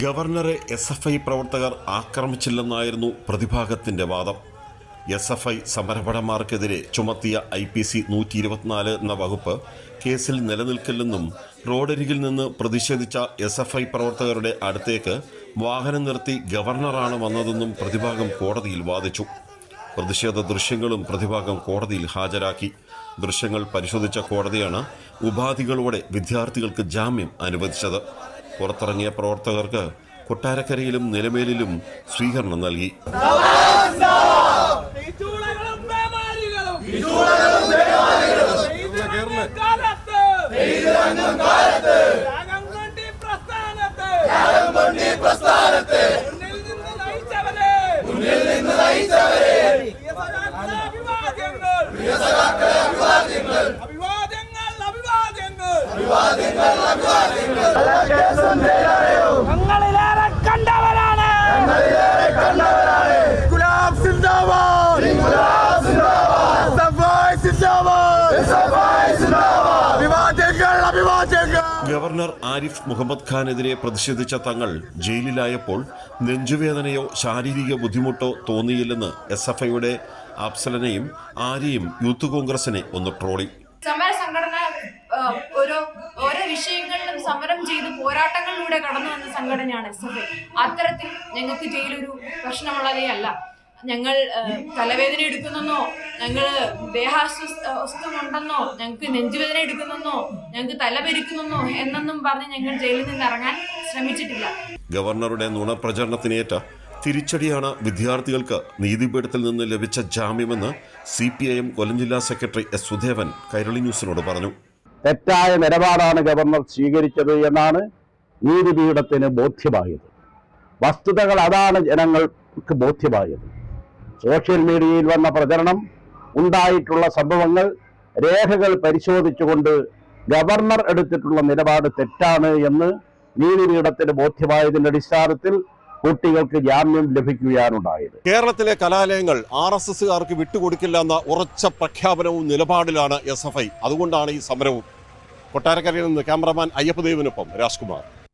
ഗവർണറെ SFI പ്രവർത്തകർ ആക്രമിച്ചില്ലെന്നായിരുന്നു പ്രതിഭാഗത്തിന്റെ വാദം. SFI സമരഭടന്മാർക്കെതിരെ ചുമത്തിയ IPC 124 എന്ന വകുപ്പ് കേസിൽ നിലനിൽക്കില്ലെന്നും റോഡരികിൽ നിന്ന് പ്രതിഷേധിച്ച SFI പ്രവർത്തകരുടെ അടുത്തേക്ക് വാഹനം നിർത്തി ഗവർണറാണ് വന്നതെന്നും പ്രതിഭാഗം കോടതിയിൽ വാദിച്ചു. പ്രതിഷേധ ദൃശ്യങ്ങളും പ്രതിഭാഗം കോടതിയിൽ ഹാജരാക്കി. ദൃശ്യങ്ങൾ പരിശോധിച്ച കോടതിയാണ് ഉപാധികളോടെ വിദ്യാർത്ഥികൾക്ക് ജാമ്യം അനുവദിച്ചത്. പുറത്തിറങ്ങിയ പ്രവർത്തകർക്ക് കൊട്ടാരക്കരയിലും നിലമേലിലും സ്വീകരണം നൽകി. ഗവർണർ ആരിഫ് മുഹമ്മദ് ഖാനെതിരെ പ്രതിഷേധിച്ച തങ്ങൾ ജയിലിലായപ്പോൾ നെഞ്ചുവേദനയോ ശാരീരിക ബുദ്ധിമുട്ടോ തോന്നിയില്ലെന്ന് SFIയുടെ അഫ്സലിനെയും ആരെയും യൂത്ത് കോൺഗ്രസിനെ ഒന്ന് ട്രോളി. സമര സംഘടന ഓരോ വിഷയങ്ങളിലും സമരം ചെയ്ത് പോരാട്ടങ്ങളിലൂടെ കടന്നു വന്ന സംഘടനയാണ് SFI. അത്തരത്തിൽ ഞങ്ങൾക്ക് ജയിലൊരു പ്രശ്നമുള്ളതേ അല്ല. ഞങ്ങൾ തലവേദന എടുക്കുന്നെന്നോ, ഞങ്ങൾ ദേഹാസ്വസ്ഥമുണ്ടെന്നോ, ഞങ്ങൾക്ക് നെഞ്ചുവേദന എടുക്കുന്നെന്നോ, ഞങ്ങൾക്ക് തലപെരിക്കുന്നെന്നോ എന്നൊന്നും പറഞ്ഞ് ഞങ്ങൾ ജയിലിൽ നിന്ന് ഇറങ്ങാൻ ശ്രമിച്ചിട്ടില്ല. ഗവർണറുടെ നുണപ്രചരണത്തിനേറ്റ തിരിച്ചടിയാണ് വിദ്യാർത്ഥികൾക്ക് നീതിപീഠത്തിൽ നിന്ന് ലഭിച്ച ജാമ്യമെന്ന് CPIM കൊല്ലം ജില്ലാ സെക്രട്ടറി S. സുധേവൻ കൈരളി ന്യൂസിനോട് പറഞ്ഞു. തെറ്റായ നിലപാടാണ് ഗവർണർ സ്വീകരിച്ചത് എന്നാണ് നീതിപീഠത്തിന് ബോധ്യമായത്. വസ്തുതകൾ അതാണ് ജനങ്ങൾക്ക് ബോധ്യമായത്. സോഷ്യൽ മീഡിയയിൽ വന്ന പ്രചരണം, ഉണ്ടായിട്ടുള്ള സംഭവങ്ങൾ, രേഖകൾ പരിശോധിച്ചുകൊണ്ട് ഗവർണർ എടുത്തിട്ടുള്ള നിലപാട് തെറ്റാണ് എന്ന് നീതിപീഠത്തിന് ബോധ്യമായതിന്റെ അടിസ്ഥാനത്തിൽ കുട്ടികൾക്ക് ജാമ്യം ലഭിക്കുകയാണുണ്ടായത്. കേരളത്തിലെ കലാലയങ്ങൾ RSSകാർക്ക് വിട്ടുകൊടുക്കില്ല എന്ന ഉറച്ച പ്രഖ്യാപനവും നിലപാടിലാണ് SFI. അതുകൊണ്ടാണ് ഈ സമരവും. കൊട്ടാരക്കരയിൽ നിന്ന് ക്യാമറമാൻ അയ്യപ്പദേവിനൊപ്പം രാജ്കുമാർ.